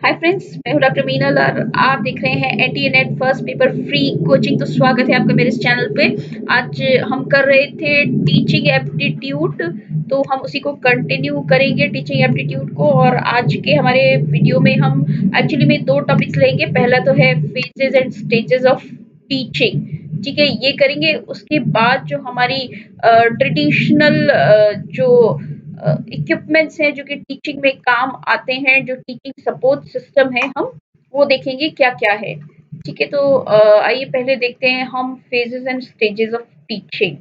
Hi friends, मैं हूं doctor Meenal और आप देख रहे हैं NTA-net first paper free coaching. तो स्वागत है आपका मेरे इस चैनल पे। आज हम कर रहे थे टीचिंग एप्टीट्यूड, तो हम उसी को कंटिन्यू करेंगे टीचिंग एप्टीट्यूड को। और आज के हमारे वीडियो में हम एक्चुअली में दो टॉपिक्स लेंगे। पहला तो है phases and stages of teaching, ठीक है, ये करेंगे। उसके बाद जो हमारी ट्रेडिशनल जो इक्विपमेंट्स हैं जो कि टीचिंग में काम आते हैं, जो टीचिंग सपोर्ट सिस्टम है, हम वो देखेंगे क्या क्या है। ठीक है, तो आइए पहले देखते हैं हम phases and stages of teaching.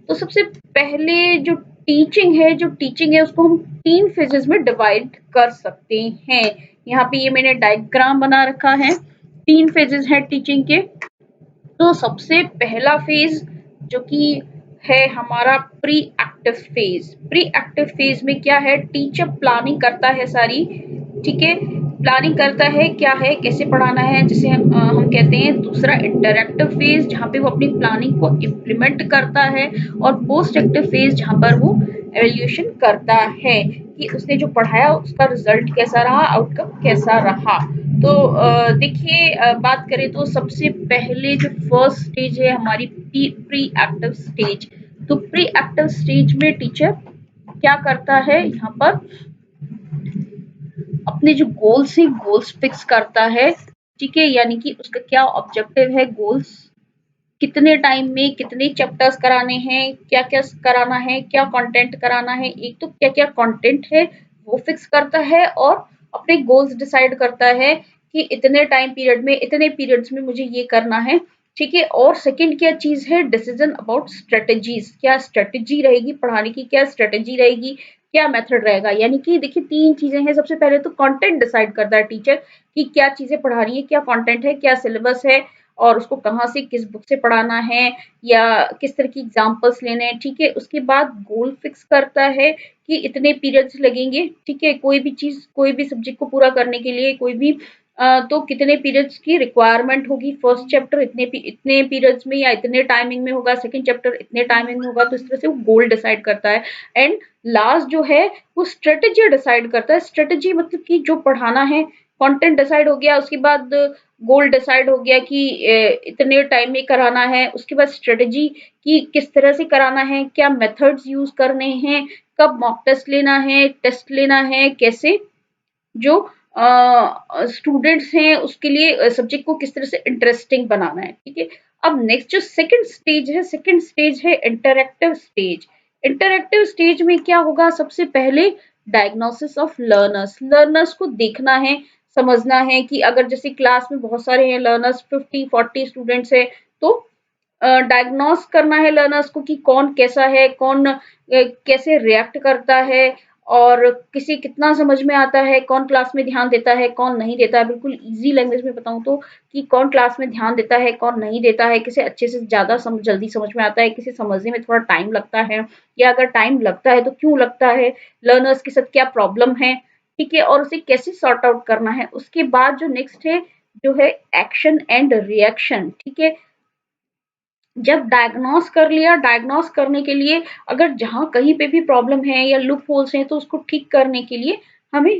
तो सबसे पहले जो टीचिंग है उसको हम तीन फेजेस में डिवाइड कर सकते हैं। यहाँ पे ये मैंने डायग्राम बना रखा है। तीन फेजेस हैं टीचिंग के। तो सबसे पहला फेज जो कि है हमारा pre active phase. Pre active phase में क्या है, टीचर प्लानिंग करता है सारी, ठीक है, प्लानिंग करता है क्या है, कैसे पढ़ाना है, जिसे हम कहते हैं। दूसरा इंटरएक्टिव फेज, जहाँ पे वो अपनी प्लानिंग को इम्प्लीमेंट करता है। और पोस्ट एक्टिव फेज, जहाँ पर वो एवेल्यूएशन करता है कि उसने जो पढ़ाया उसका रिजल्ट कैसा रहा, आउटकम कैसा रहा। तो देखिए, बात करें तो सबसे पहले जो फर्स्ट स्टेज है हमारी प्री एक्टिव स्टेज। तो प्री एक्टिव स्टेज में टीचर क्या करता है, यहाँ पर अपने जो गोल्स है गोल्स फिक्स करता है, ठीक है, यानी कि उसका क्या ऑब्जेक्टिव है, गोल्स कितने टाइम में कितने चैप्टर्स कराने हैं, क्या क्या कराना है, क्या कंटेंट कराना है। एक तो क्या क्या कंटेंट है वो फिक्स करता है और अपने गोल्स डिसाइड करता है कि इतने टाइम पीरियड में, इतने पीरियड्स में मुझे ये करना है, ठीक है। और सेकंड क्या चीज है, डिसीजन अबाउट स्ट्रेटजीज, क्या स्ट्रेटजी रहेगी पढ़ाने की, क्या स्ट्रेटजी रहेगी, क्या मेथड रहेगा। यानी कि देखिए तीन चीजें हैं। सबसे पहले तो कंटेंट डिसाइड करता है टीचर कि क्या चीजें पढ़ानी है, क्या कंटेंट है, क्या सिलेबस है, और उसको कहाँ से किस बुक से पढ़ाना है या किस तरह की एग्जाम्पल्स लेने हैं, ठीक है। उसके बाद गोल फिक्स करता है कि इतने पीरियड्स लगेंगे, ठीक है, कोई भी चीज, कोई भी सब्जेक्ट को पूरा करने के लिए, कोई भी तो कितने पीरियड्स की रिक्वायरमेंट होगी। फर्स्ट चैप्टर इतने पीरियड्स में या इतने टाइमिंग में होगा, सेकंड चैप्टर इतने टाइमिंग में होगा। तो इस तरह से वो गोल डिसाइड करता है। एंड लास्ट जो है वो स्ट्रेटेजी डिसाइड करता है। स्ट्रेटेजी मतलब कि जो पढ़ाना है, कंटेंट डिसाइड हो गया, उसके बाद गोल डिसाइड हो गया कि इतने टाइम में कराना है। उसके बाद स्ट्रेटेजी कि किस तरह से कराना है, क्या मेथड्स यूज करने हैं, कब मॉक टेस्ट लेना है, टेस्ट लेना है, कैसे जो स्टूडेंट्स हैं उसके लिए सब्जेक्ट को किस तरह से इंटरेस्टिंग बनाना है, ठीक है। अब नेक्स्ट जो सेकंड स्टेज है इंटरएक्टिव स्टेज। इंटरएक्टिव स्टेज में क्या होगा, सबसे पहले डायग्नोसिस ऑफ लर्नर्स। लर्नर्स को देखना है, समझना है कि अगर जैसे क्लास में बहुत सारे हैं लर्नर्स, 50-40 स्टूडेंट्स है, तो डायग्नोस करना है लर्नर्स को कि कौन कैसा है, कौन कैसे रिएक्ट करता है, और किसी कितना समझ में आता है, कौन क्लास में ध्यान देता है, कौन नहीं देता है। बिल्कुल इजी लैंग्वेज में बताऊं तो कि कौन क्लास में ध्यान देता है, कौन नहीं देता है, किसे अच्छे से ज्यादा जल्दी समझ में आता है, किसे समझने में थोड़ा टाइम लगता है, या अगर टाइम लगता है तो क्यों लगता है, लर्नर्स के साथ क्या प्रॉब्लम है, ठीक है, और उसे कैसे सॉर्ट आउट करना है। उसके बाद जो नेक्स्ट है जो है एक्शन एंड रिएक्शन, ठीक है। जब डायग्नोस कर लिया, डायग्नोस करने के लिए अगर जहाँ कहीं पे भी प्रॉब्लम है या लूप होल्स हैं तो उसको ठीक करने के लिए हमें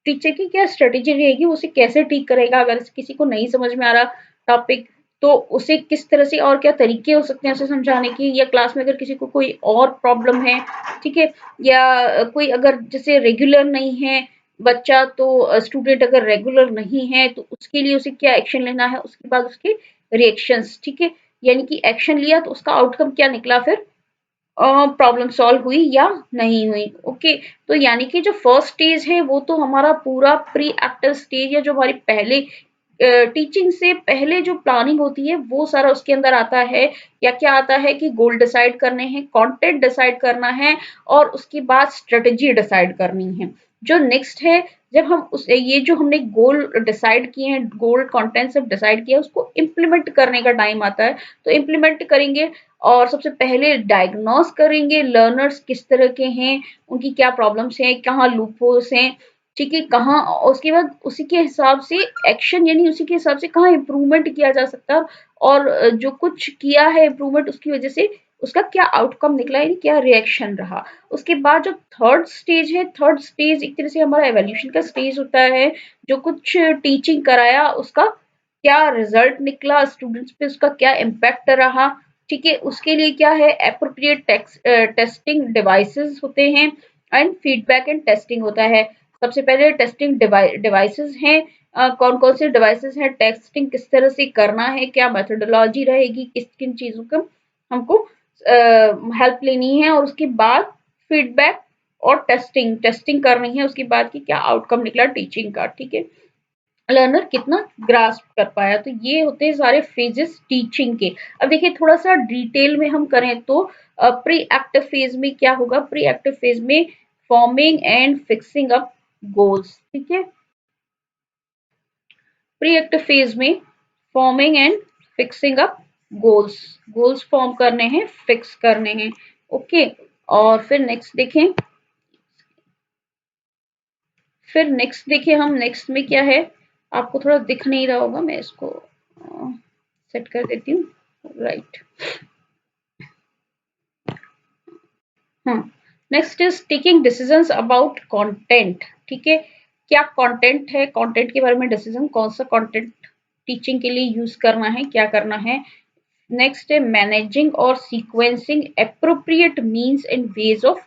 टीचर की क्या स्ट्रेटेजी रहेगी, उसे कैसे ठीक करेगा। अगर किसी को नहीं समझ में आ रहा टॉपिक तो उसे किस तरह से और क्या तरीके हो सकते हैं उसे समझाने की, या क्लास में अगर किसी को कोई और प्रॉब्लम है, ठीक है, या कोई अगर जैसे रेगुलर नहीं है बच्चा, तो स्टूडेंट अगर रेगुलर नहीं है तो उसके लिए उसे क्या एक्शन लेना है, उसके बाद उसके रिएक्शंस, ठीक है। यानी कि एक्शन लिया तो उसका आउटकम क्या निकला, फिर प्रॉब्लम सॉल्व हुई या नहीं हुई। ओके, तो यानी कि जो फर्स्ट स्टेज है वो तो हमारा पूरा प्री एक्टिव स्टेज है, जो हमारी पहले टीचिंग से पहले जो प्लानिंग होती है वो सारा उसके अंदर आता है। या क्या आता है कि गोल डिसाइड करने हैं, कंटेंट डिसाइड करना है, और उसके बाद स्ट्रेटजी डिसाइड करनी है। जो नेक्स्ट है, जब हम उस ये जो हमने गोल डिसाइड किए हैं, गोल कंटेंट सब डिसाइड किया, उसको इम्प्लीमेंट करने का टाइम आता है। तो इम्प्लीमेंट करेंगे और सबसे पहले डायग्नोस करेंगे लर्नर्स किस तरह के हैं, उनकी क्या प्रॉब्लम्स हैं, कहाँ लूप होल्स हैं, ठीक है, कहाँ। उसके बाद उसी के हिसाब से एक्शन, यानी उसी के हिसाब से कहाँ इम्प्रूवमेंट किया जा सकता है, और जो कुछ किया है इम्प्रूवमेंट उसकी वजह से उसका क्या आउटकम निकला, यानी क्या रिएक्शन रहा। उसके बाद जो थर्ड स्टेज है, थर्ड स्टेज एक तरह से हमारा एवोल्यूशन का स्टेज होता है, जो कुछ टीचिंग कराया उसका क्या रिजल्ट निकला, स्टूडेंट्स पे उसका क्या इम्पैक्ट रहा, ठीक है। उसके लिए क्या है, एप्रोप्रिएट टेस्टिंग डिवाइसेस होते हैं एंड फीडबैक एंड टेस्टिंग होता है। सबसे पहले टेस्टिंग डिवाइसेस हैं, कौन कौन से डिवाइसेस हैं, टेस्टिंग किस तरह से करना है, क्या मेथोडोलॉजी रहेगी, किस किन चीजों का हमको हेल्प लेनी है, और उसके बाद फीडबैक और टेस्टिंग टेस्टिंग करनी है, उसके बाद की क्या आउटकम निकला टीचिंग का, ठीक है, लर्नर कितना ग्रास्प कर पाया। तो ये होते हैं सारे फेजेस टीचिंग के। अब देखिए थोड़ा सा डिटेल में हम करें तो प्री एक्टिव फेज में क्या होगा, प्री एक्टिव फेज में forming and fixing up goals, ठीक है। प्री एक्टिव फेज में forming and fixing up goals, goals form करने हैं, फिक्स करने हैं, ओके। और फिर नेक्स्ट देखें, फिर नेक्स्ट देखिए हम नेक्स्ट में क्या है, आपको थोड़ा दिख नहीं रहा होगा, मैं इसको सेट कर देती हूँ, राइट। हाँ, next is taking decisions about content, ठीक है। क्या कंटेंट है, कंटेंट के बारे में डिसीजन, कौन सा कंटेंट टीचिंग के लिए यूज करना है, क्या करना है। नेक्स्ट है मैनेजिंग और sequencing appropriate means and ways of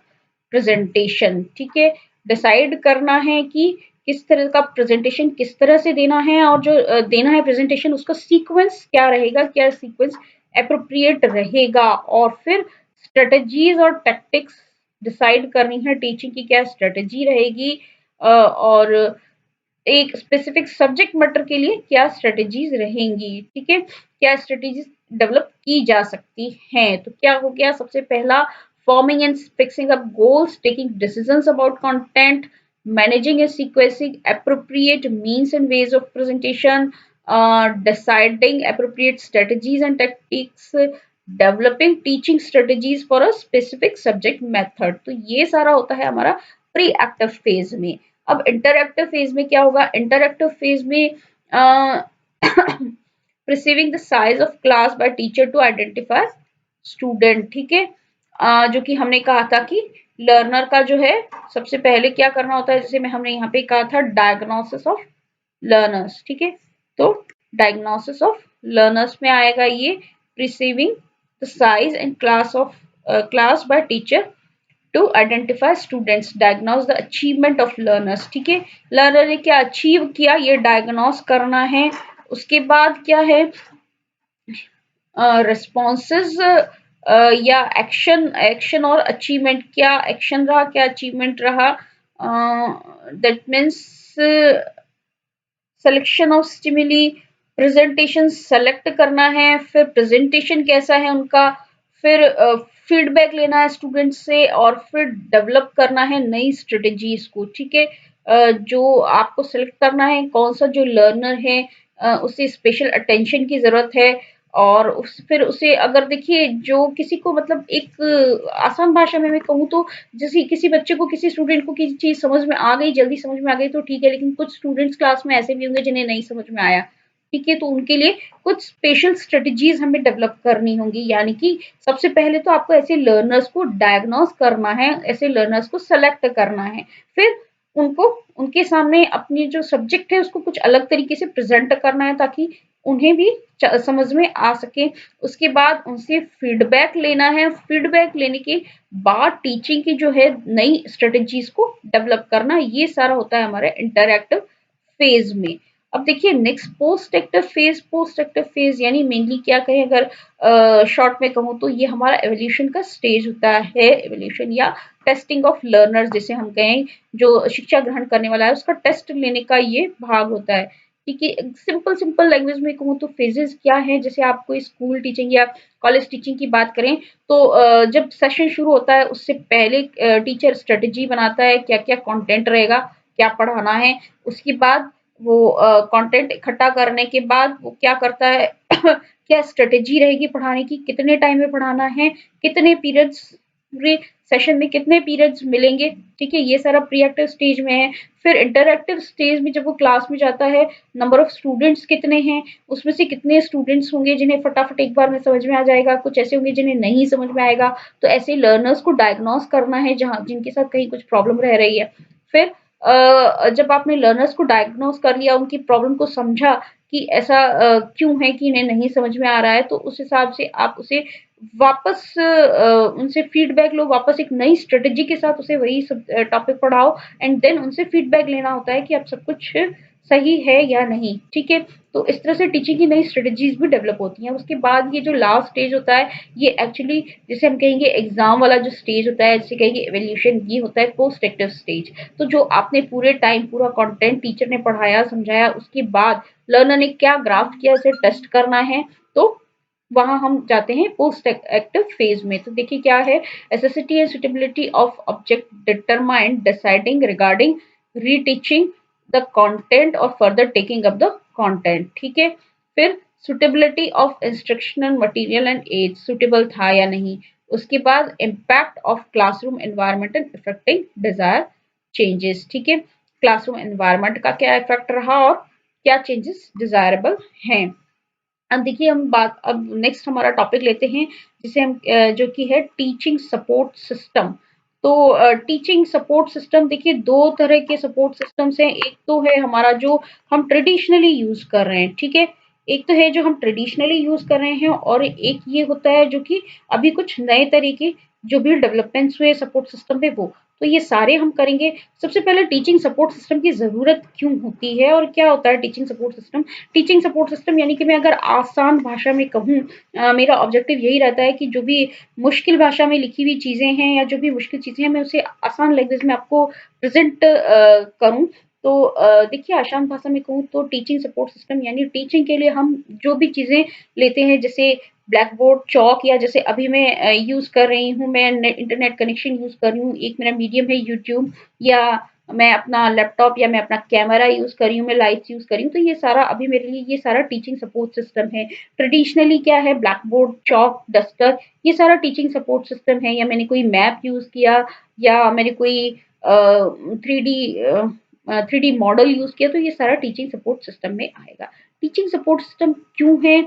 presentation, ठीक है। डिसाइड करना है कि किस तरह का प्रेजेंटेशन किस तरह से देना है, और जो देना है प्रेजेंटेशन उसका सीक्वेंस क्या रहेगा, क्या सीक्वेंस एप्रोप्रिएट रहेगा। और फिर स्ट्रेटजीज और टैक्टिक्स डिसाइड करनी है, टीचिंग की क्या स्ट्रेटजी रहेगी, और एक स्पेसिफिक सब्जेक्ट मैटर के लिए क्या स्ट्रेटजीज रहेंगी, ठीक है, क्या स्ट्रेटजीज डेवलप की जा सकती हैं। तो क्या हो गया, सबसे पहला forming and fixing up goals, taking decisions about content, managing and sequencing appropriate means and ways of presentation, deciding appropriate strategies and tactics, developing teaching strategies for a specific subject method। तो ये सारा होता है हमारा pre active phase में। अब interactive phase में क्या होगा, इंटरएक्टिव फेज में perceiving the size of class by teacher to identify student, ठीक है। जो कि हमने कहा था कि लर्नर का जो है सबसे पहले क्या करना होता है, जैसे मैं हमने यहाँ पे कहा था डायग्नोसिस ऑफ लर्नर्स, ठीक है। तो डायग्नोसिस ऑफ लर्नर्स में आएगा ये receiving the size and class of class by teacher to identify students, diagnose the achievement of learners, ठीक है। लर्नर ने क्या अचीव किया ये डायग्नोज करना है। उसके बाद क्या है, रिस्पॉन्सेज या एक्शन, एक्शन और अचीवमेंट, क्या एक्शन रहा क्या अचीवमेंट रहा, that means selection of stimuli, presentation select करना है, फिर प्रेजेंटेशन कैसा है उनका, फिर फीडबैक लेना है स्टूडेंट से, और फिर डेवलप करना है नई स्ट्रेटजीज को, ठीक है। जो आपको सेलेक्ट करना है कौन सा जो लर्नर है उसे स्पेशल अटेंशन की जरूरत है, और फिर उसे अगर देखिए जो किसी को मतलब एक आसान भाषा में मैं कहूँ तो जैसे किसी बच्चे को किसी स्टूडेंट को किसी चीज समझ में आ गई, जल्दी समझ में आ गई तो ठीक है, लेकिन कुछ स्टूडेंट्स क्लास में ऐसे भी होंगे जिन्हें नहीं समझ में आया, ठीक है। तो उनके लिए कुछ स्पेशल स्ट्रेटजीज हमें डेवलप करनी होंगी, यानी कि सबसे पहले तो आपको ऐसे लर्नर्स को डायग्नोस करना है, ऐसे लर्नर्स को सेलेक्ट करना है, फिर उनको उनके सामने अपनी जो सब्जेक्ट है उसको कुछ अलग तरीके से प्रेजेंट करना है ताकि उन्हें भी समझ में आ सके। उसके बाद उनसे फीडबैक लेना है, फीडबैक लेने के बाद टीचिंग की जो है नई स्ट्रेटजीज को डेवलप करना, ये सारा होता है हमारे इंटरएक्टिव फेज में। अब देखिए next post active phase, post active phase यानी मेनली क्या कहें, अगर शॉर्ट में कहूँ तो ये हमारा एवोल्यूशन का स्टेज होता है, एवोल्यूशन या टेस्टिंग ऑफ लर्नर्स जिसे हम कहें, जो शिक्षा ग्रहण करने वाला है उसका टेस्ट लेने का ये भाग होता है, ठीक है। सिंपल सिंपल लैंग्वेज में कहूँ तो फेजेस क्या है, जैसे आप कोई स्कूल टीचिंग या कॉलेज टीचिंग की बात करें तो जब सेशन शुरू होता है उससे पहले टीचर स्ट्रेटजी बनाता है, क्या क्या कंटेंट रहेगा, क्या पढ़ाना है। उसके बाद वो कंटेंट इकट्ठा करने के बाद वो क्या करता है क्या स्ट्रेटेजी रहेगी पढ़ाने की, कितने टाइम में पढ़ाना है, कितने पीरियड्स पूरे सेशन में कितने पीरियड्स मिलेंगे, ठीक है, ये सारा प्री एक्टिव स्टेज में है। फिर इंटरएक्टिव स्टेज में जब वो क्लास में जाता है, नंबर ऑफ स्टूडेंट्स कितने हैं, उसमें से कितने स्टूडेंट्स होंगे जिन्हें फटाफट एक बार में समझ में आ जाएगा, कुछ ऐसे होंगे जिन्हें नहीं समझ में आएगा। तो ऐसे लर्नर्स को डायग्नोस करना है जहाँ जिनके साथ कहीं कुछ प्रॉब्लम रह रही है। फिर जब आपने लर्नर्स को डायग्नोस कर लिया, उनकी प्रॉब्लम को समझा कि ऐसा क्यों है कि इन्हें नहीं समझ में आ रहा है, तो उस हिसाब से आप उसे वापस उनसे फीडबैक लो, वापस एक नई स्ट्रेटेजी के साथ उसे वही सब टॉपिक पढ़ाओ एंड देन उनसे फीडबैक लेना होता है कि अब सब कुछ सही है या नहीं, ठीक है। तो इस तरह से टीचिंग की नई स्ट्रेटेजीज भी डेवलप होती हैं। उसके बाद ये जो लास्ट स्टेज होता है, ये एक्चुअली जिसे हम कहेंगे एग्जाम वाला जो स्टेज होता है, जिसे कहेंगे इवैल्यूएशन, ये होता है पोस्ट एक्टिव स्टेज। तो जो आपने पूरे टाइम पूरा कंटेंट टीचर ने पढ़ाया समझाया, उसके बाद लर्नर ने क्या ग्राफ्ट किया, उसे टेस्ट करना है, तो वहां हम जाते हैं पोस्ट एक्टिव फेज में। तो देखिए क्या है, necessity and suitability of object determined deciding regarding reteaching the content और further taking up the content, ठीक है। फिर suitability of instructional material and age, suitable था या नहीं। उसके बाद impact of classroom environment and effecting desire changes, ठीक है, क्लासरूम एनवायरनमेंट का क्या इफेक्ट रहा और क्या चेंजेस डिजायरेबल हैं। अब देखिए हम बात अब नेक्स्ट हमारा टॉपिक लेते हैं, जिसे हम जो कि है टीचिंग सपोर्ट सिस्टम। तो टीचिंग सपोर्ट सिस्टम, देखिए दो तरह के सपोर्ट सिस्टम्स हैं। एक तो है हमारा जो हम ट्रेडिशनली यूज कर रहे हैं, ठीक है, एक तो है जो हम ट्रेडिशनली यूज कर रहे हैं, और एक ये होता है जो कि अभी कुछ नए तरीके जो भी डेवलपमेंट्स हुए सपोर्ट सिस्टम पे वो। तो ये सारे हम करेंगे। सबसे पहले टीचिंग सपोर्ट सिस्टम की जरूरत क्यों होती है और क्या होता है teaching support system. Teaching support system यानी कि मैं अगर आसान भाषा में कहूँ, मेरा ऑब्जेक्टिव यही रहता है कि जो भी मुश्किल भाषा में लिखी हुई चीजें हैं या जो भी मुश्किल चीजें हैं, मैं उसे आसान लैंग्वेज में आपको प्रेजेंट करूँ। तो देखिए आसान भाषा में कहूँ तो टीचिंग सपोर्ट सिस्टम यानी टीचिंग के लिए हम जो भी चीजें लेते हैं, जैसे ब्लैक बोर्ड, चौक, या जैसे अभी मैं यूज कर रही हूँ, मैं इंटरनेट कनेक्शन यूज कर रही हूँ, एक मेरा मीडियम है यूट्यूब, या मैं अपना लैपटॉप या मैं अपना कैमरा यूज कर रही हूँ, मैं लाइट्स यूज कर रही हूँ, तो ये सारा अभी मेरे लिए ये सारा टीचिंग सपोर्ट सिस्टम है। ट्रेडिशनली क्या है, ब्लैक बोर्ड, चौक, डस्टर, ये सारा टीचिंग सपोर्ट सिस्टम है। या मैंने कोई मैप यूज किया, या मैंने कोई 3D मॉडल यूज किया, तो ये सारा टीचिंग सपोर्ट सिस्टम में आएगा। टीचिंग सपोर्ट सिस्टम क्यों है,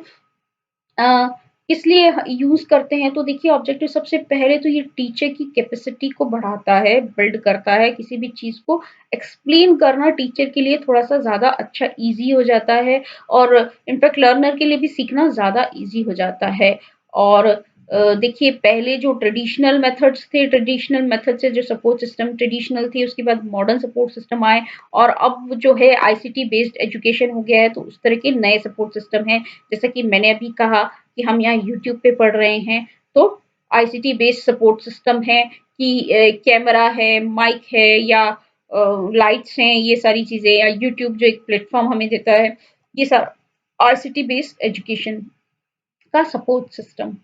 अ, इसलिए यूज करते हैं, तो देखिए ऑब्जेक्टिव सबसे पहले तो ये टीचर की कैपेसिटी को बढ़ाता है, बिल्ड करता है। किसी भी चीज को एक्सप्लेन करना टीचर के लिए थोड़ा सा ज्यादा अच्छा इजी हो जाता है, और इनफैक्ट लर्नर के लिए भी सीखना ज्यादा इजी हो जाता है। और देखिए पहले जो ट्रेडिशनल मेथड्स थे, ट्रेडिशनल मेथड से जो सपोर्ट सिस्टम ट्रेडिशनल थी, उसके बाद मॉडर्न सपोर्ट सिस्टम आए, और अब जो है आईसीटी बेस्ड एजुकेशन हो गया है, तो उस तरह के नए सपोर्ट सिस्टम है। जैसा कि मैंने अभी कहा कि हम यहाँ यूट्यूब पे पढ़ रहे हैं, तो आईसीटी बेस्ड सपोर्ट सिस्टम है कि कैमरा है, माइक है, या लाइट्स हैं, ये सारी चीजें, या यूट्यूब जो एक प्लेटफॉर्म हमें देता है, ये सारा आईसीटी बेस्ड एजुकेशन का सपोर्ट सिस्टम,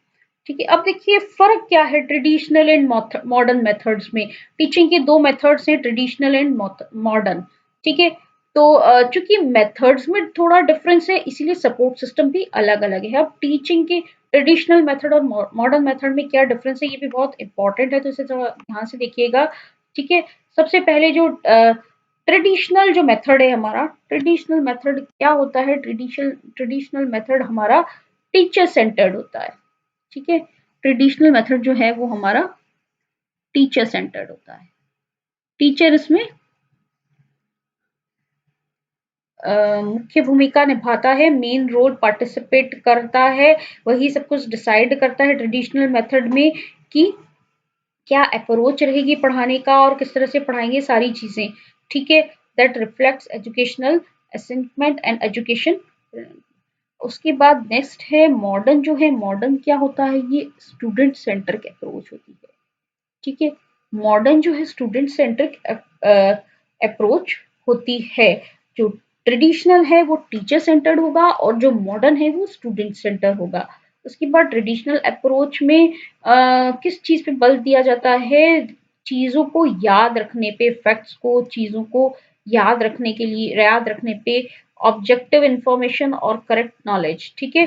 ठीक है। अब देखिए फर्क क्या है ट्रेडिशनल एंड मॉडर्न मेथड्स में। टीचिंग के दो मेथड्स हैं, ट्रेडिशनल एंड मॉडर्न, ठीक है। तो चूंकि मेथड्स में थोड़ा डिफरेंस है, इसीलिए सपोर्ट सिस्टम भी अलग अलग है। अब टीचिंग के ट्रेडिशनल मेथड और मॉडर्न मेथड में क्या डिफरेंस है, ये भी बहुत इंपॉर्टेंट है, तो इसे थोड़ा ध्यान से देखिएगा, ठीक है। सबसे पहले जो ट्रेडिशनल जो मेथड है हमारा, ट्रेडिशनल मेथड क्या होता है, ट्रेडिशनल मेथड हमारा टीचर सेंटर्ड होता है, ठीक है। ट्रेडिशनल मेथड जो है वो हमारा टीचर सेंटर्ड होता है। टीचर इसमें मुख्य भूमिका निभाता है, मेन रोल पार्टिसिपेट करता है, वही सब कुछ डिसाइड करता है ट्रेडिशनल मेथड में कि क्या अप्रोच रहेगी पढ़ाने का और किस तरह से पढ़ाएंगे सारी चीजें, ठीक है। That reflects educational assessment and education. उसके बाद नेक्स्ट है मॉडर्न। जो है मॉडर्न क्या होता है, ये स्टूडेंट सेंट्रिक अप्रोच होती है, ठीक है। मॉडर्न जो है स्टूडेंट सेंट्रिक अप्रोच होती है। जो ट्रेडिशनल है वो टीचर सेंटर्ड होगा, और जो मॉडर्न है वो स्टूडेंट सेंटर होगा। उसके बाद ट्रेडिशनल अप्रोच में किस चीज पे बल दिया जाता है, चीजों को याद रखने पे, फैक्ट्स को, चीजों को याद रखने के लिए, याद रखने पे, ऑब्जेक्टिव इंफॉर्मेशन और करेक्ट नॉलेज, ठीक है।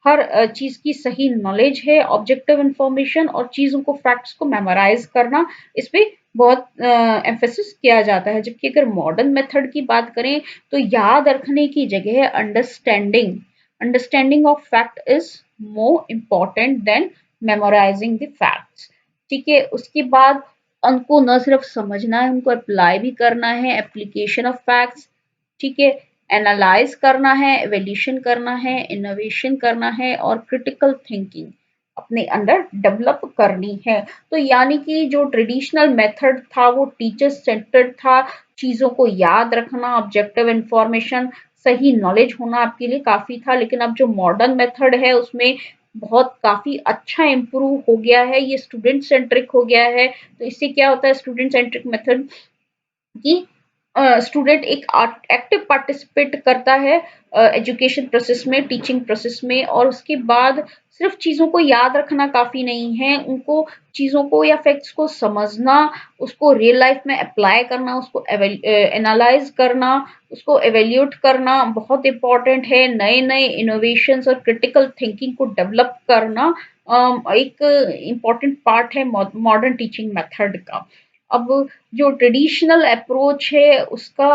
हर चीज की सही नॉलेज है, ऑब्जेक्टिव इंफॉर्मेशन और चीजों को फैक्ट्स को मेमोराइज करना, इस पे बहुत एम्फेसिस किया जाता है। जबकि अगर मॉडर्न मेथड की बात करें तो याद रखने की जगह understanding understanding of fact is more important than memorising the facts. ठीक है, उसके बाद उनको न सिर्फ समझना है, उनको अप्लाई भी करना है, एप्लीकेशन ऑफ फैक्ट्स। ठीक है, एनालाइज करना है, एवोल्यूशन करना है, इनोवेशन करना है और क्रिटिकल थिंकिंग अपने अंदर डेवलप करनी है। तो यानी कि जो ट्रेडिशनल मेथड था वो टीचर सेंटर्ड था, चीजों को याद रखना, ऑब्जेक्टिव इंफॉर्मेशन, सही नॉलेज होना आपके लिए काफी था। लेकिन अब जो मॉडर्न मेथड है उसमें बहुत काफी अच्छा इम्प्रूव हो गया है, ये स्टूडेंट सेंट्रिक हो गया है। तो इससे क्या होता है स्टूडेंट सेंट्रिक मेथड कि स्टूडेंट एक एक्टिव पार्टिसिपेट करता है एजुकेशन प्रोसेस में, टीचिंग प्रोसेस में। और उसके बाद सिर्फ चीज़ों को याद रखना काफ़ी नहीं है, उनको चीज़ों को या फैक्ट्स को समझना, उसको रियल लाइफ में अप्लाई करना, उसको एनालाइज करना, उसको एवेल्यूट करना बहुत इंपॉर्टेंट है। नए नए इनोवेशंस और क्रिटिकल थिंकिंग को डेवलप करना एक इम्पॉर्टेंट पार्ट है मॉडर्न टीचिंग मेथड का। अब जो ट्रेडिशनल अप्रोच है उसका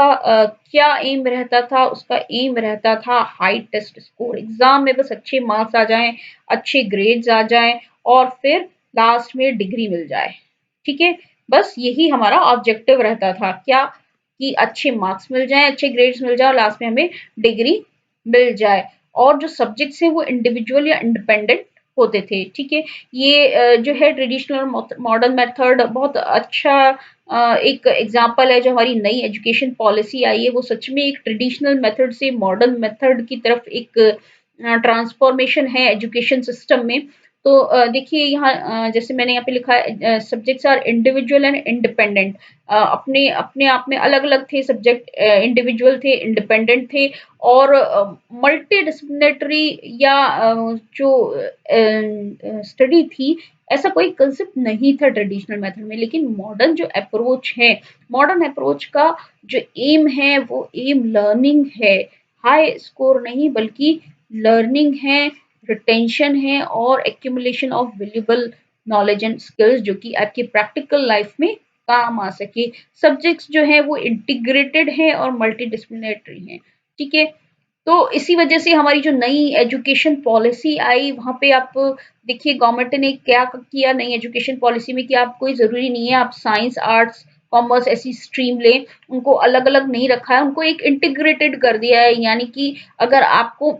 क्या एम रहता था, उसका एम रहता था हाई टेस्ट स्कोर, एग्जाम में बस अच्छे मार्क्स आ जाएं, अच्छे ग्रेड्स आ जाएं और फिर लास्ट में डिग्री मिल जाए। ठीक है, बस यही हमारा ऑब्जेक्टिव रहता था, क्या कि अच्छे मार्क्स मिल जाएं, अच्छे ग्रेड्स मिल जाए और लास्ट में हमें डिग्री मिल जाए। और जो सब्जेक्ट्स हैं वो इंडिविजुअल या इंडिपेंडेंट होते थे। ठीक है, ये जो है ट्रेडिशनल मॉडर्न मेथड बहुत अच्छा एक एग्जाम्पल है। जो हमारी नई एजुकेशन पॉलिसी आई है वो सच में एक ट्रेडिशनल मेथड से मॉडर्न मेथड की तरफ एक ट्रांसफॉर्मेशन है एजुकेशन सिस्टम में। तो देखिए यहाँ जैसे मैंने यहाँ पे लिखा है subjects are individual and independent. अपने अपने आप में अलग अलग थे सब्जेक्ट, इंडिविजुअल थे, इंडिपेंडेंट थे और मल्टी डिसिप्लिनरी या जो स्टडी थी, ऐसा कोई कंसेप्ट नहीं था ट्रेडिशनल मेथड में। लेकिन मॉडर्न जो अप्रोच है, मॉडर्न अप्रोच का जो एम है वो एम लर्निंग है, हाई स्कोर नहीं बल्कि लर्निंग है, रिटेंशन है और accumulation of valuable knowledge and skills जो कि आपकी प्रैक्टिकल लाइफ में काम आ सके। सब्जेक्ट्स जो है वो इंटीग्रेटेड है और मल्टी डिसिप्लिनरी है। ठीक है, तो इसी वजह से हमारी जो नई एजुकेशन पॉलिसी आई वहां पे आप देखिए गवर्नमेंट ने क्या किया नई एजुकेशन पॉलिसी में कि आप कोई जरूरी नहीं है आप साइंस आर्ट्स कॉमर्स ऐसी स्ट्रीम लें, उनको अलग अलग नहीं रखा है, उनको एक इंटीग्रेटेड कर दिया है। यानी कि अगर आपको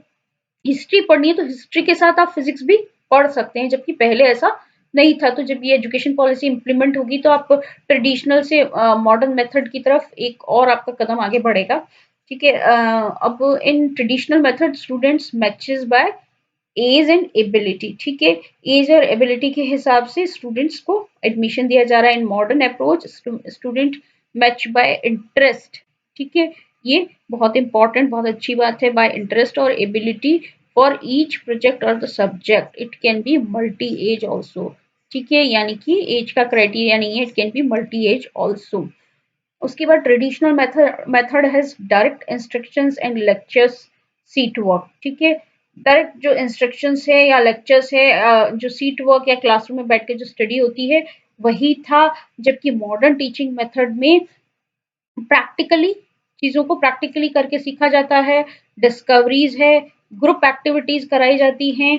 हिस्ट्री पढ़नी है तो हिस्ट्री के साथ आप फिजिक्स भी पढ़ सकते हैं, जबकि पहले ऐसा नहीं था। तो जब ये एजुकेशन पॉलिसी इंप्लीमेंट होगी तो आप ट्रेडिशनल से मॉडर्न मेथड की तरफ एक और आपका कदम आगे बढ़ेगा। ठीक है, अब in traditional method students matches by age and ability. ठीक है, एज और एबिलिटी के हिसाब से स्टूडेंट्स को एडमिशन दिया जा रहा है। In modern approach student match by interest. ठीक है, ये बहुत इंपॉर्टेंट बहुत अच्छी बात है, बाय इंटरेस्ट और एबिलिटी फॉर ईच प्रोजेक्ट और the subject it can be multi age also. ठीक है, यानी कि एज का क्राइटेरिया नहीं है, it can be multi age also. उसके बाद traditional method has direct instructions and lectures seat work. ठीक है, डायरेक्ट जो इंस्ट्रक्शंस है या लेक्चर्स है, जो सीट वर्क या क्लासरूम में बैठ के जो स्टडी होती है वही था। जबकि मॉडर्न टीचिंग मेथड में प्रैक्टिकली चीजों को प्रैक्टिकली करके सीखा जाता है, डिस्कवरीज है, ग्रुप एक्टिविटीज कराई जाती हैं।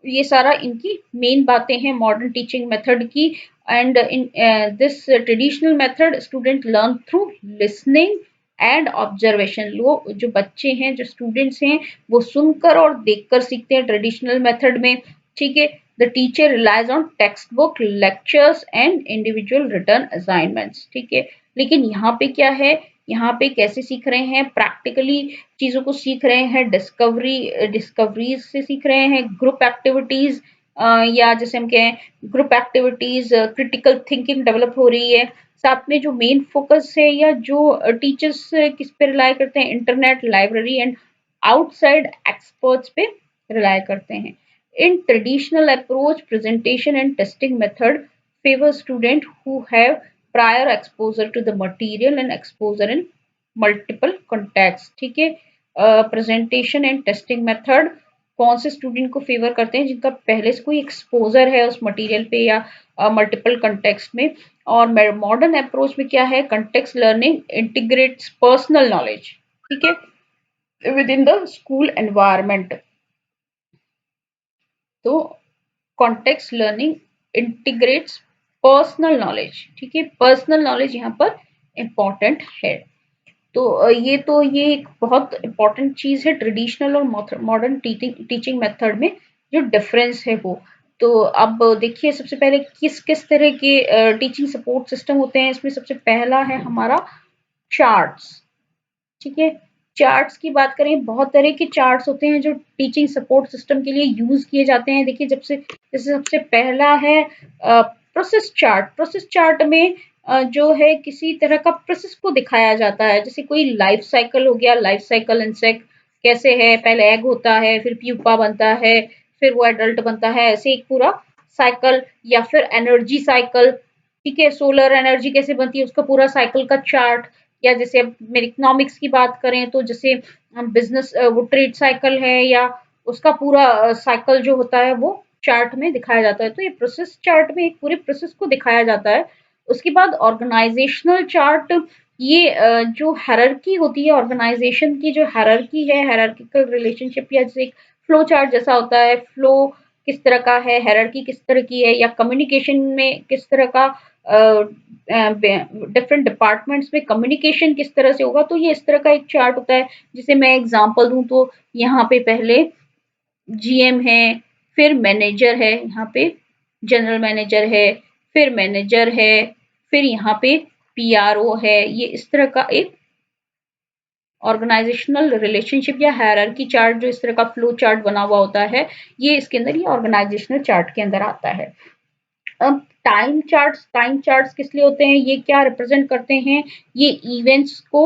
ये सारा इनकी मेन बातें हैं मॉडर्न टीचिंग मेथड की। And in this traditional method student learn through listening and observation. लोग जो बच्चे हैं जो स्टूडेंट्स हैं वो सुनकर और देखकर सीखते हैं ट्रेडिशनल मेथड में। ठीक है, the teacher relies on text book lectures and individual return assignments. ठीक है, लेकिन यहाँ पे क्या है, यहाँ पे कैसे सीख रहे हैं, प्रैक्टिकली चीजों को सीख रहे हैं, डिस्कवरीज से सीख रहे हैं, ग्रुप एक्टिविटीज या जैसे हम कहें group activities, critical thinking develop हो रही है। साथ में जो मेन फोकस है या जो टीचर्स किस पे रिलाय करते हैं, internet library and outside experts पे रिलाय करते हैं। In traditional approach presentation and testing method favor student who have prior exposure to the material and exposure in multiple contexts। ठीक है, प्रेजेंटेशन एंड टेस्टिंग मेथड कौन से student को favour करते हैं जिनका पहले से कोई एक्सपोजर है उस मटेरियल पे या मल्टीपल कंटेक्स्ट में। और मॉडर्न अप्रोच में क्या है, context learning integrates personal knowledge, ठीक है, within the school environment. तो context learning integrates personal knowledge, ठीक है, पर्सनल नॉलेज यहाँ पर इम्पॉर्टेंट है। तो ये एक बहुत इम्पोर्टेंट चीज है ट्रेडिशनल और मॉडर्न टीचिंग मेथड में जो डिफरेंस है वो। तो अब देखिए सबसे पहले किस किस तरह के टीचिंग सपोर्ट सिस्टम होते हैं। इसमें सबसे पहला है हमारा चार्ट्स, ठीक है। चार्ट्स की बात करें, बहुत तरह के चार्ट्स होते हैं जो टीचिंग सपोर्ट सिस्टम के लिए यूज किए जाते हैं। देखिए जैसे सबसे पहला है प्रोसेस चार्ट। प्रोसेस चार्ट में जो है किसी तरह का प्रोसेस को दिखाया जाता है, जैसे कोई लाइफ साइकिल हो गया, लाइफ साइकिल इंसेक्ट कैसे है, पहले एग होता है, फिर प्यूपा बनता है, फिर वो एडल्ट बनता है, ऐसे एक पूरा साइकिल। या फिर एनर्जी साइकिल, ठीक है, सोलर एनर्जी कैसे बनती है उसका पूरा साइकिल का चार्ट। या जैसे अब मेरे इकोनॉमिक्स की बात करें तो जैसे बिजनेस वो ट्रेड साइकिल है या उसका पूरा साइकिल जो होता है वो चार्ट में दिखाया जाता है। तो ये प्रोसेस चार्ट में एक पूरे प्रोसेस को दिखाया जाता है। उसके बाद ऑर्गेनाइजेशनल चार्ट, ये जो हायरार्की होती है ऑर्गेनाइजेशन की, जो हायरार्की है, हायरार्किकल रिलेशनशिप, या जैसे फ्लो चार्ट जैसा होता है, फ्लो किस तरह का है, हायरार्की किस तरह की है, या कम्युनिकेशन में किस तरह का डिफरेंट डिपार्टमेंट्स में कम्युनिकेशन किस तरह से होगा। तो ये इस तरह का एक चार्ट होता है। जिसे मैं एग्जांपल दूं तो यहाँ पे पहले जीएम है, फिर मैनेजर है, यहाँ पे जनरल मैनेजर है, फिर मैनेजर है, फिर यहाँ पे पीआरओ है। ये इस तरह का एक ऑर्गेनाइजेशनल रिलेशनशिप या हायरार्की चार्ट जो इस तरह का फ्लो चार्ट बना हुआ होता है, ये इसके अंदर, ये ऑर्गेनाइजेशनल चार्ट के अंदर आता है। अब टाइम चार्ट्स किस लिए होते हैं, ये क्या रिप्रेजेंट करते हैं, ये इवेंट्स को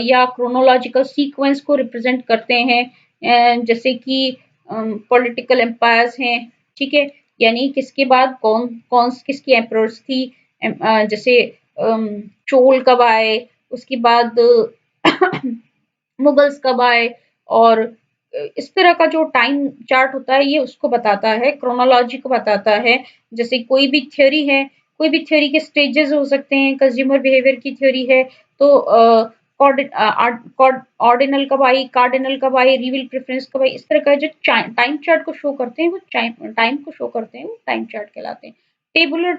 या क्रोनोलॉजिकल सीक्वेंस को रिप्रेजेंट करते हैं। जैसे कि पॉलिटिकल एम्पायर्स हैं, ठीक है, यानी किसके बाद कौन कौन किसकी एम्परर्स थी। जैसे चोल कब आए, उसके बाद मुगल्स कब आए, और इस तरह का जो टाइम चार्ट होता है ये उसको बताता है, क्रोनोलॉजी को बताता है। जैसे कोई भी थ्योरी है, कोई भी थ्योरी के स्टेजेस हो सकते हैं। कंज्यूमर बिहेवियर की थ्योरी है तो ऑर्डिनल कब आई, कार्डिनल कब आई, रिवील प्रेफरेंस कब आई, इस तरह का जो टाइम चार्ट को शो करते हैं वो टाइम को शो करते हैं, वो टाइम चार्ट कहलाते हैं। टेबुलर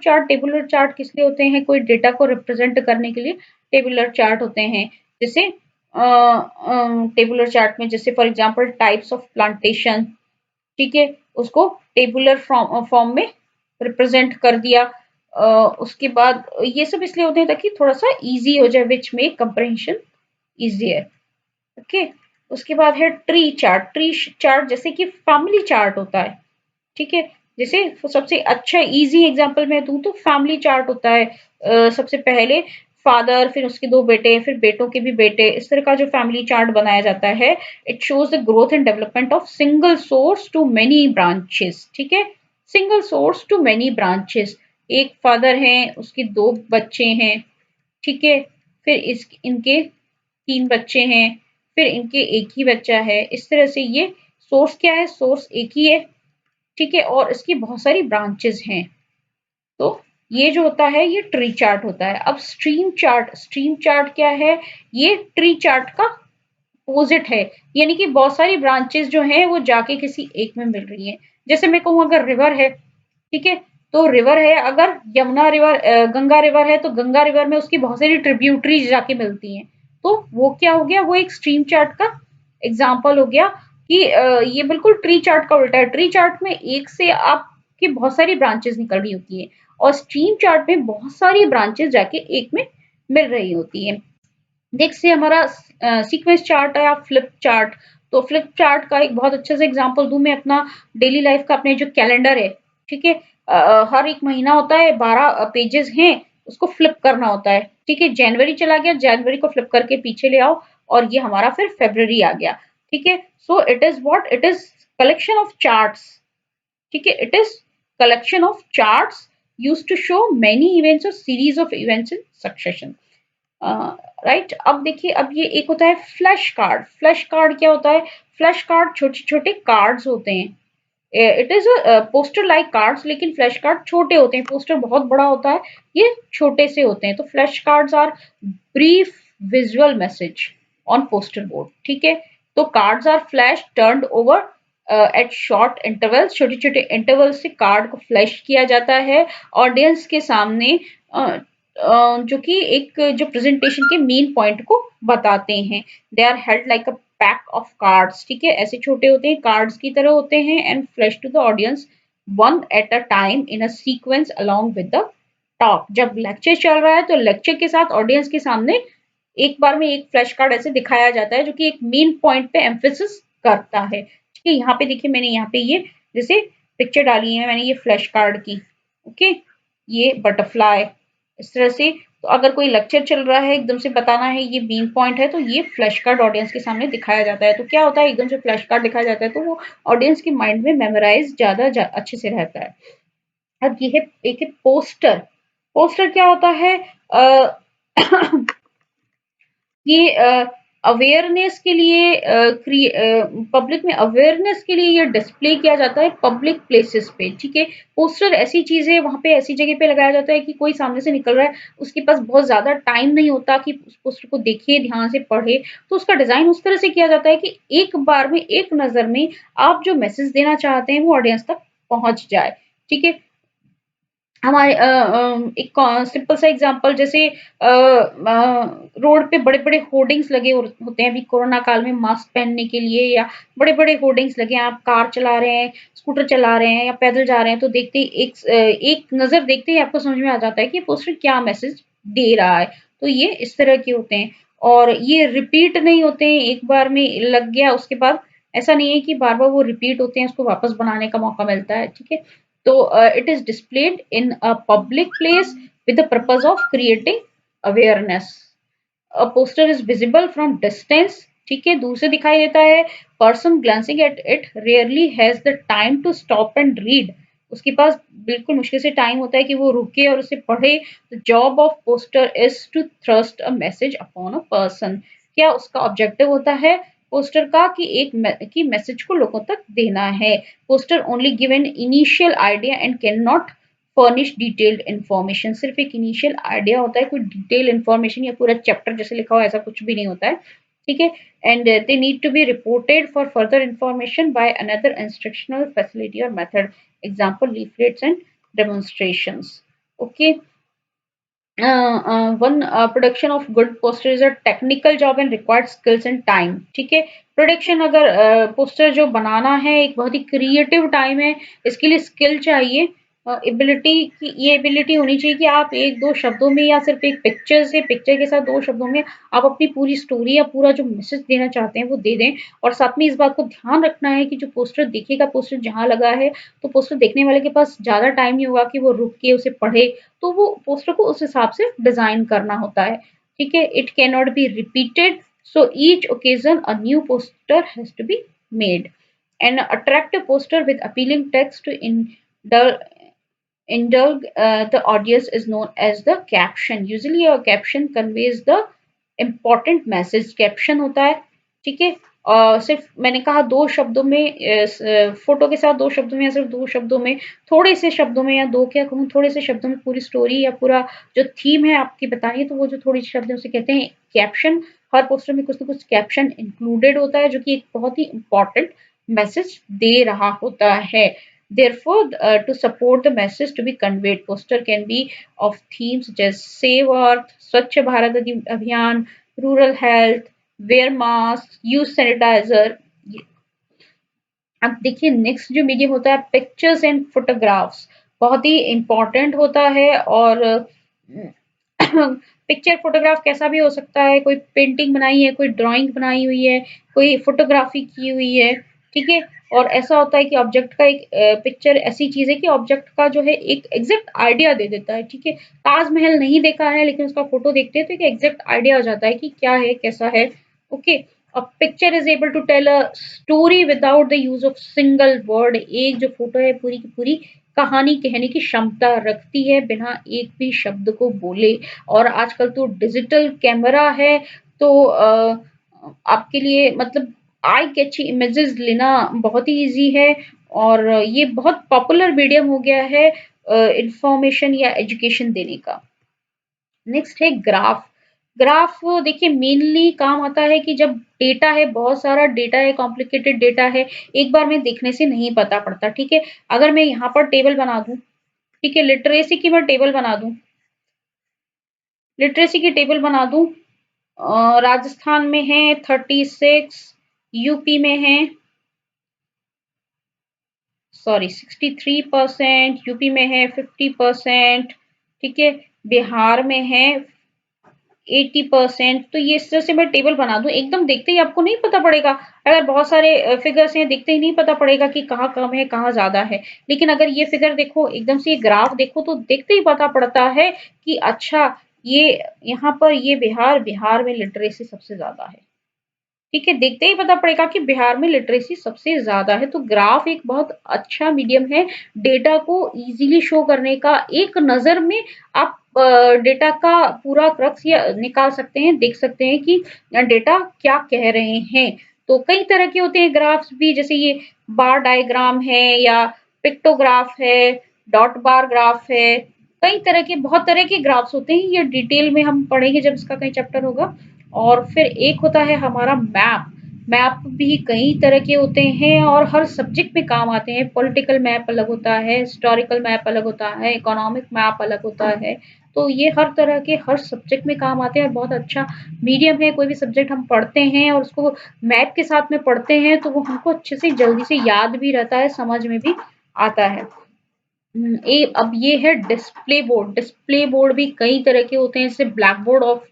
चार्ट किस लिए होते हैं, कोई डेटा को रिप्रेजेंट करने के लिए टेबुलर चार्ट होते हैं। जैसे टेबुलर चार्ट में जैसे for example types of plantation, ठीक है, उसको टेबुलर फॉर्म में रिप्रेजेंट कर दिया। उसके बाद ये सब इसलिए होते हैं ताकि थोड़ा सा इजी हो जाए, which make comprehension easier, okay. उसके बाद है ट्री चार्ट। ट्री चार्ट जैसे कि फैमिली चार्ट होता है, ठीक है। जैसे सबसे अच्छा इजी एग्जांपल मैं दूं तो फैमिली चार्ट होता है। सबसे पहले फादर, फिर उसके दो बेटे, फिर बेटों के भी बेटे, इस तरह का जो फैमिली चार्ट बनाया जाता है। It shows the growth and development of single source to many branches, ठीक है, single source to many branches. एक फादर हैं, उसके दो बच्चे हैं, ठीक है, फिर इनके तीन बच्चे हैं, फिर इनके एक ही बच्चा है। इस तरह से ये सोर्स क्या है, सोर्स एक ही है, ठीक है, और इसकी बहुत सारी ब्रांचेस हैं। तो ये जो होता है ये ट्री चार्ट होता है। अब स्ट्रीम चार्ट क्या है, ये ट्री चार्ट का अपोजिट है, यानी कि बहुत सारी ब्रांचेस जो हैं वो जाके किसी एक में मिल रही हैं। जैसे मैं कहूँ अगर रिवर है, ठीक है, तो रिवर है, अगर यमुना रिवर गंगा रिवर है तो गंगा रिवर में उसकी बहुत सारी ट्रिब्यूटरीज जाके मिलती हैं। तो वो क्या हो गया, वो एक स्ट्रीम चार्ट का एग्जाम्पल हो गया कि ये बिल्कुल ट्री चार्ट का उल्टा है। ट्री चार्ट में एक से आपकी बहुत सारी ब्रांचेस निकल रही होती है, और स्ट्रीम चार्ट में बहुत सारी ब्रांचेस जाके एक में मिल रही होती है। देख से हमारा सीक्वेंस चार्ट है या फ्लिप चार्ट। तो फ्लिप चार्ट का एक बहुत अच्छे से एग्जांपल दूं मैं अपना डेली लाइफ का, अपने जो कैलेंडर है, ठीक है, हर एक महीना होता है, 12 पेजेस हैं, उसको फ्लिप करना होता है, ठीक है। जनवरी चला गया, जनवरी को फ्लिप करके पीछे ले आओ, और ये हमारा फिर फेब्रवरी आ गया, ठीक है। So it is what, it is collection of charts, ठीक है, it is collection of charts used to show many events और series of events in succession, right. अब देखिए, अब ये एक होता है फ्लैश कार्ड। फ्लैश कार्ड क्या होता है, फ्लैश कार्ड छोटे-छोटे कार्ड्स होते हैं। It is poster like cards, लेकिन फ्लैश कार्ड छोटे होते हैं, पोस्टर बहुत बड़ा होता है, ये छोटे से होते हैं। तो flash cards are brief visual message on poster board, ठीक है। तो cards are flash turned over at short intervals, छोटे-छोटे इंटरवल से कार्ड को फ्लैश किया जाता है ऑडियंस के सामने, जो कि एक जो प्रेजेंटेशन के मेन पॉइंट को बताते हैं। They are held like a pack of cards, ठीक है, ऐसे छोटे होते हैं, कार्ड्स की तरह होते हैं, and flash to the audience one at a time in a sequence along with the talk. जब लेक्चर चल रहा है तो लेक्चर के साथ ऑडियंस के सामने एक बार में एक फ्लैश कार्ड ऐसे दिखाया जाता है जो कि एक मेन पॉइंट पे एम्फेसिस करता है, ठीक है। यहाँ पे देखिए, मैंने यहाँ पे ये जैसे पिक्चर डाली है, मैंने ये फ्लैश कार्ड की, ओके, ये बटरफ्लाई, इस तरह से। तो अगर कोई लेक्चर चल रहा है, एकदम से बताना है, ये मेन पॉइंट है, तो ये फ्लैश कार्ड ऑडियंस के सामने दिखाया जाता है। तो क्या होता है, एकदम से फ्लैश कार्ड दिखाया जाता है तो वो ऑडियंस के माइंड में मेमोराइज अच्छे से रहता है। अब ये है एक है पोस्टर। पोस्टर क्या होता है, ये अवेयरनेस के लिए, पब्लिक में अवेयरनेस के लिए ये डिस्प्ले किया जाता है पब्लिक प्लेसेस पे, ठीक है। पोस्टर ऐसी चीज है, वहां पे ऐसी जगह पे लगाया जाता है कि कोई सामने से निकल रहा है, उसके पास बहुत ज्यादा टाइम नहीं होता कि उस पोस्टर को देखे, ध्यान से पढ़े, तो उसका डिजाइन उस तरह से किया जाता है कि एक बार में, एक नजर में आप जो मैसेज देना चाहते हैं वो ऑडियंस तक पहुंच जाए, ठीक है। हमारे एक सिंपल सा एग्जांपल, जैसे रोड पे बड़े-बड़े होर्डिंग्स लगे होते हैं, अभी कोरोना काल में मास्क पहनने के लिए, या बड़े-बड़े होर्डिंग्स लगे हैं, आप कार चला रहे हैं, स्कूटर चला रहे हैं या पैदल जा रहे हैं, तो देखते ही एक नज़र देखते ही आपको समझ में आ जाता है कि पोस्टर क्या मैसेज दे रहा है। तो ये इस तरह के होते हैं, और ये रिपीट नहीं होते हैं, एक बार में लग गया उसके बाद ऐसा नहीं है कि बार-बार वो रिपीट होते हैं, उसको वापस बनाने का मौका मिलता है, ठीक है। So it is displayed in a public place with the purpose of creating awareness. A poster is visible from distance, ठीक है, दूर से दिखाई देता है। Person glancing at it rarely has the time to stop and read. उसके पास बिल्कुल मुश्किल से टाइम होता है कि वो रुके और उसे पढ़े। The job of poster is to thrust a message upon a person. क्या उसका ऑब्जेक्टिव होता है पोस्टर का कि कि मैसेज को लोगों तक देना है। Poster only give an initial idea and can not furnish detailed information. सिर्फ एक इनिशियल आइडिया होता है, कोई डिटेल इन्फॉर्मेशन या पूरा चैप्टर जैसे लिखा हो ऐसा कुछ भी नहीं होता है, ठीक है। And they need to be reported for further information by another instructional facility और method, example leaflets and demonstrations, okay. one production of good poster is a technical job and required skills and time, ठीक है। Production अगर poster जो बनाना है एक बहुत ही creative time है, इसके लिए स्किल चाहिए, एबिलिटी की, ये एबिलिटी होनी चाहिए कि आप एक दो शब्दों में या सिर्फ एक पिक्चर से, पिक्चर के साथ दो शब्दों में आप अपनी पूरी स्टोरी या पूरा जो मैसेज देना चाहते हैं वो दे दें। और साथ में इस बात को ध्यान रखना है कि जो पोस्टर दिखेगा, पोस्टर जहाँ लगा है, तो पोस्टर देखने वाले के पास ज्यादा टाइम नहीं होगा कि वो रुक के उसे पढ़े, तो वो पोस्टर को उस हिसाब से डिजाइन करना होता है, ठीक है। It can not be repeated, so each occasion a new poster has to be made. An attractive poster with appealing text to indulge the audience is known as the caption. Usually a caption conveys the important message. Caption होता है, ठीक है। सिर्फ मैंने कहा दो शब्दों में, फोटो के साथ दो शब्दों में या सिर्फ दो शब्दों में, थोड़े से शब्दों में, या दो क्या कहूँ, थोड़े से शब्दों में पूरी स्टोरी या पूरा जो थीम है आपकी बताइए, तो वो जो थोड़ी शब्दों से कहते हैं कैप्शन। हर पोस्टर में कुछ ना कुछ कैप्शन इंक्लूडेड होता है जो कि एक बहुत ही इंपॉर्टेंट मैसेज दे रहा होता है। Therefore, to support the message to be conveyed, poster can be of themes such as Save Earth, Swachh Bharat Abhiyan, rural health, wear mask, use sanitizer। अब देखिए नेक्स्ट जो मीडियम होता है पिक्चर्स एंड फोटोग्राफ्स, बहुत ही important होता है। और picture photograph कैसा भी हो सकता है, कोई पेंटिंग बनाई है, कोई ड्राइंग बनाई हुई है, कोई फोटोग्राफी की हुई है, ठीक है। और ऐसा होता है कि ऑब्जेक्ट का एक पिक्चर ऐसी चीज है कि ऑब्जेक्ट का जो है एक एग्जैक्ट आइडिया दे देता है, ठीक है। ताजमहल नहीं देखा है लेकिन उसका फोटो देखते हैं तो एक एग्जैक्ट आइडिया हो जाता है कि क्या है, कैसा है, okay. A picture is able to tell a story without the use of single word। एक जो फोटो है पूरी की पूरी कहानी कहने की क्षमता रखती है बिना एक भी शब्द को बोले। और आजकल तो डिजिटल कैमरा है, तो आपके लिए मतलब आई कैची इमेजेस लेना बहुत ही ईजी है और ये बहुत पॉपुलर मीडियम हो गया है इंफॉर्मेशन या एजुकेशन देने का। नेक्स्ट है ग्राफ। ग्राफ देखिए मेनली काम आता है कि जब डेटा है, बहुत सारा डेटा है, कॉम्प्लिकेटेड डेटा है, एक बार में देखने से नहीं पता पड़ता, ठीक है। अगर मैं यहाँ पर टेबल बना दूं, ठीक है, लिटरेसी की मैं टेबल बना दूं, लिटरेसी की टेबल बना दूं, राजस्थान में है 36, यूपी में है सॉरी 63%, यूपी में है 50%, ठीक है, बिहार में है 80%। तो ये इस तरह से मैं टेबल बना दूं, एकदम देखते ही आपको नहीं पता पड़ेगा। अगर बहुत सारे फिगर्स हैं, देखते ही नहीं पता पड़ेगा कि कहाँ कम है कहाँ ज्यादा है। लेकिन अगर ये फिगर देखो, एकदम से ये ग्राफ देखो, तो देखते ही पता पड़ता है कि अच्छा ये यहाँ पर ये बिहार, बिहार में लिटरेसी सबसे ज्यादा है, ठीक है। देखते ही पता पड़ेगा कि बिहार में लिटरेसी सबसे ज्यादा है। तो ग्राफ एक बहुत अच्छा मीडियम है डेटा को इजीली शो करने का। एक नजर में आप डेटा का पूरा क्रक्स या निकाल सकते हैं, देख सकते हैं कि डेटा क्या कह रहे हैं। तो कई तरह के होते हैं ग्राफ्स भी, जैसे ये बार डायग्राम है या पिक्टोग्राफ है, डॉट बार ग्राफ है, कई तरह के, बहुत तरह के ग्राफ्स होते हैं। ये डिटेल में हम पढ़ेंगे जब इसका कहीं चैप्टर होगा। और फिर एक होता है हमारा मैप। मैप भी कई तरह के होते हैं और हर सब्जेक्ट में काम आते हैं। पॉलिटिकल मैप अलग होता है, हिस्टोरिकल मैप अलग होता है, इकोनॉमिक मैप अलग होता है। तो ये हर तरह के हर सब्जेक्ट में काम आते हैं और बहुत अच्छा मीडियम है। कोई भी सब्जेक्ट हम पढ़ते हैं और उसको मैप के साथ में पढ़ते हैं तो वो हमको अच्छे से जल्दी से याद भी रहता है, समझ में भी आता है। अब ये है डिस्प्ले बोर्ड। डिस्प्ले बोर्ड भी कई तरह के होते हैं, जैसे ब्लैक बोर्ड और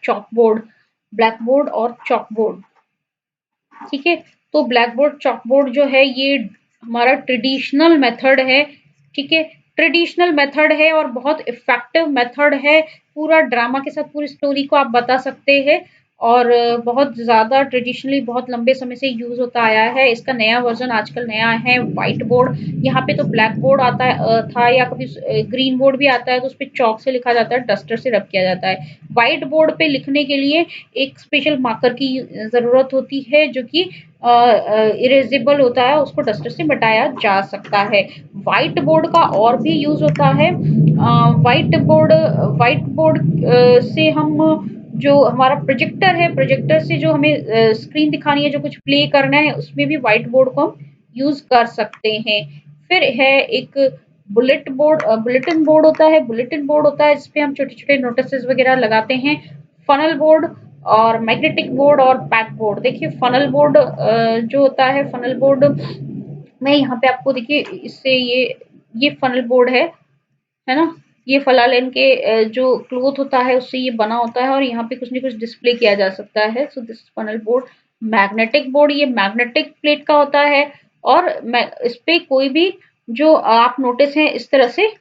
चॉक बोर्ड, ब्लैक बोर्ड और चॉक बोर्ड, ठीक है। तो ब्लैक बोर्ड चॉक बोर्ड जो है ये हमारा ट्रेडिशनल मेथड है, ठीक है। ट्रेडिशनल मेथड है और बहुत इफेक्टिव मेथड है। पूरा ड्रामा के साथ पूरी स्टोरी को आप बता सकते हैं और बहुत ज़्यादा ट्रेडिशनली बहुत लंबे समय से यूज़ होता आया है। इसका नया वर्जन आजकल नया है व्हाइट बोर्ड। यहाँ पे तो ब्लैक बोर्ड आता है था, या कभी ग्रीन बोर्ड भी आता है, तो उस पर चौक से लिखा जाता है, डस्टर से रब किया जाता है। व्हाइट बोर्ड पे लिखने के लिए एक स्पेशल मार्कर की ज़रूरत होती है जो कि इरेजेबल होता है, उसको डस्टर से मिटाया जा सकता है। व्हाइट बोर्ड का और भी यूज होता है। व्हाइट बोर्ड से हम जो हमारा प्रोजेक्टर है, प्रोजेक्टर से जो हमें स्क्रीन दिखानी है, जो कुछ प्ले करना है, उसमें भी व्हाइट बोर्ड को हम यूज कर सकते हैं। फिर है एक बुलेट बोर्ड, बुलेटिन बोर्ड होता है। बुलेटिन बोर्ड होता है जिसपे हम छोटे छोटे नोटिस वगैरह लगाते हैं। फनल बोर्ड और मैग्नेटिक बोर्ड और पैक बोर्ड। देखिए फनल बोर्ड जो होता है, फनल बोर्ड मैं यहाँ पे आपको देखिए, इससे ये फनल बोर्ड है ना। ये फलालेन के जो क्लोथ होता है उससे ये बना होता है और यहाँ पे कुछ न कुछ डिस्प्ले किया जा सकता है। So this funnel board. Magnetic board ये मैग्नेटिक प्लेट का होता है और इस पे कोई भी जो आप नोटिस है इस तरह से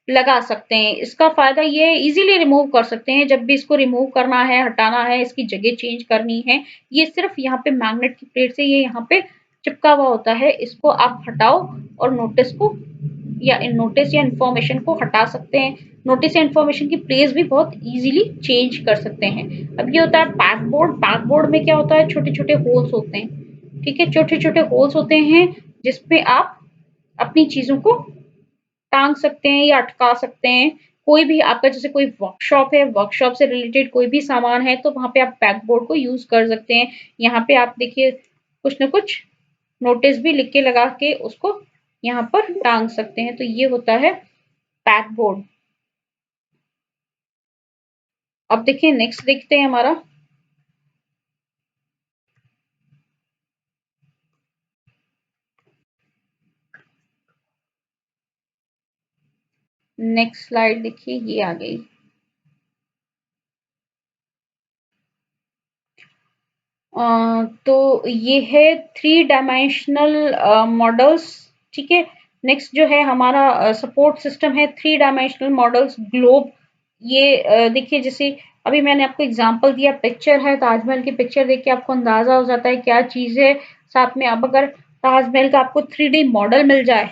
लगा सकते हैं। इसका फायदा ये है इजीली रिमूव कर सकते हैं, जब भी इसको रिमूव करना है, हटाना है, इसकी जगह चेंज करनी है। ये सिर्फ यहाँ पे मैग्नेट की प्लेट से ये यहाँ पे चिपका हुआ होता है। इसको आप हटाओ और नोटिस को या नोटिस या इंफॉर्मेशन को हटा सकते हैं। नोटिस या इंफॉर्मेशन की प्लेस भी बहुत इजीली चेंज कर सकते हैं। अब ये होता है पैक बोर्ड। पैक बोर्ड में क्या होता है, छोटे छोटे होल्स होते हैं, ठीक है, छोटे छोटे होल्स होते हैं जिसपे आप अपनी चीजों को टांग सकते हैं या अटका सकते हैं। कोई भी आपका जैसे कोई वर्कशॉप है, वर्कशॉप से रिलेटेड कोई भी सामान है, तो वहां पे आप बैकबोर्ड को यूज कर सकते हैं। यहाँ पे आप देखिए कुछ ना कुछ नोटिस भी लिख के लगा के उसको यहाँ पर टांग सकते हैं। तो ये होता है बैकबोर्ड। अब देखिए नेक्स्ट देखते हैं हमारा। नेक्स्ट स्लाइड देखिए, ये आ गई। तो ये है थ्री डायमेंशनल मॉडल्स, ठीक है। नेक्स्ट जो है हमारा सपोर्ट सिस्टम है थ्री डायमेंशनल मॉडल्स ग्लोब। ये देखिए जैसे अभी मैंने आपको एग्जांपल दिया, पिक्चर है ताजमहल की, पिक्चर देख के आपको अंदाजा हो जाता है क्या चीज है। साथ में अब अगर ताजमहल का आपको 3D मॉडल मिल जाए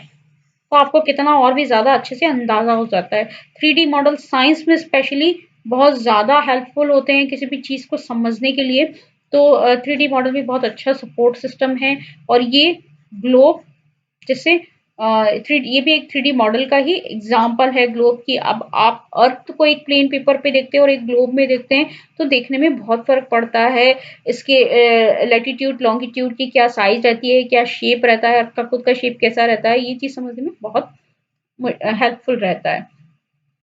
तो आपको कितना और भी ज़्यादा अच्छे से अंदाज़ा हो जाता है। 3D मॉडल साइंस में स्पेशली बहुत ज़्यादा हेल्पफुल होते हैं किसी भी चीज़ को समझने के लिए। तो 3D मॉडल भी बहुत अच्छा सपोर्ट सिस्टम है। और ये ग्लोब जैसे थ्री ये भी एक 3D मॉडल का ही एग्जाम्पल है ग्लोब की। अब आप अर्थ को एक प्लेन पेपर पे देखते हैं और एक ग्लोब में देखते हैं तो देखने में बहुत फर्क पड़ता है। इसके लैटिट्यूड लॉन्गिट्यूड की क्या साइज रहती है, क्या शेप रहता है, अर्थ का खुद का शेप कैसा रहता है, ये चीज समझने में बहुत हेल्पफुल रहता है।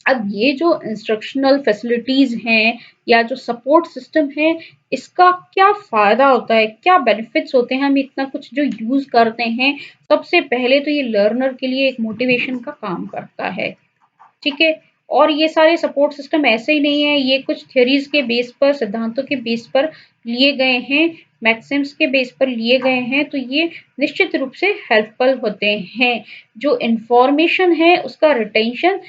अब ये जो इंस्ट्रक्शनल फैसिलिटीज हैं या जो सपोर्ट सिस्टम है, इसका क्या फायदा होता है, क्या बेनिफिट्स होते हैं, हम इतना कुछ जो यूज करते हैं। सबसे पहले तो ये लर्नर के लिए एक मोटिवेशन का काम करता है, ठीक है। और ये सारे सपोर्ट सिस्टम ऐसे ही नहीं है, ये कुछ थ्योरीज के बेस पर, सिद्धांतों के बेस पर लिए गए हैं, मैक्सिम्स के बेस पर लिए गए हैं। तो ये निश्चित रूप से हेल्पफुल होते हैं। जो इंफॉर्मेशन है उसका रिटेंशन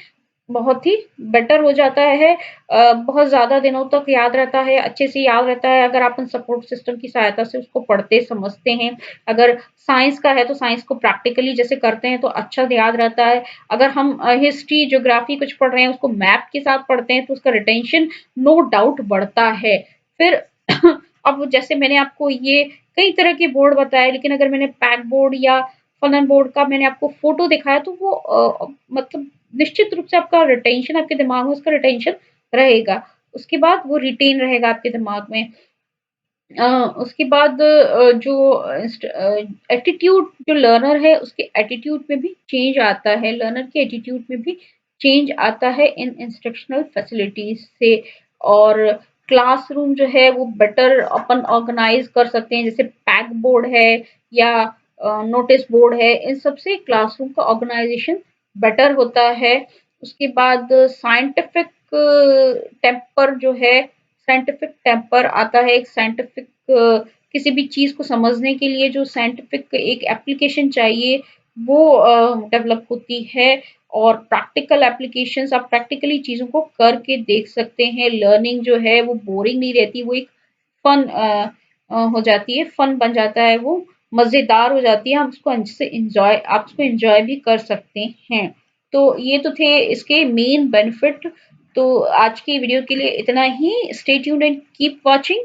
बहुत ही बेटर हो जाता है, बहुत ज़्यादा दिनों तक याद रहता है, अच्छे से याद रहता है अगर आप उन सपोर्ट सिस्टम की सहायता से उसको पढ़ते समझते हैं। अगर साइंस का है तो साइंस को प्रैक्टिकली जैसे करते हैं तो अच्छा से याद रहता है। अगर हम हिस्ट्री ज्योग्राफी कुछ पढ़ रहे हैं उसको मैप के साथ पढ़ते हैं तो उसका रिटेंशन नो डाउट बढ़ता है। फिर अब जैसे मैंने आपको ये कई तरह के बोर्ड बताए, लेकिन अगर मैंने पैक बोर्ड या फलन बोर्ड का मैंने आपको फोटो दिखाया तो वो मतलब निश्चित रूप से आपका रिटेंशन, आपके दिमाग में उसका रिटेंशन रहेगा। उसके बाद वो रिटेन रहेगा आपके दिमाग में। अ, उसके बाद जो एटीट्यूड जो लर्नर है उसके एटीट्यूड में भी चेंज आता है, लर्नर के एटीट्यूड में भी चेंज आता है इन इंस्ट्रक्शनल फैसिलिटीज से। और क्लासरूम जो है वो बेटर अपन ऑर्गेनाइज कर सकते हैं, जैसे पैक बोर्ड है या नोटिस बोर्ड है, इन सब से क्लासरूम का ऑर्गेनाइजेशन बेटर होता है। उसके बाद साइंटिफिक टेम्पर जो है, साइंटिफिक टेम्पर आता है, एक साइंटिफिक किसी भी चीज को समझने के लिए जो साइंटिफिक एक एप्लीकेशन चाहिए वो डेवलप होती है। और प्रैक्टिकल एप्लीकेशंस, आप प्रैक्टिकली चीजों को करके देख सकते हैं। लर्निंग जो है वो बोरिंग नहीं रहती, वो एक फन हो जाती है, फन बन जाता है, वो मजेदार हो जाती है, हम उसको अच्छे से इंजॉय, आप उसको इंजॉय भी कर सकते हैं। तो ये तो थे इसके मेन बेनिफिट। तो आज की वीडियो के लिए इतना ही। Stay tuned and keep watching.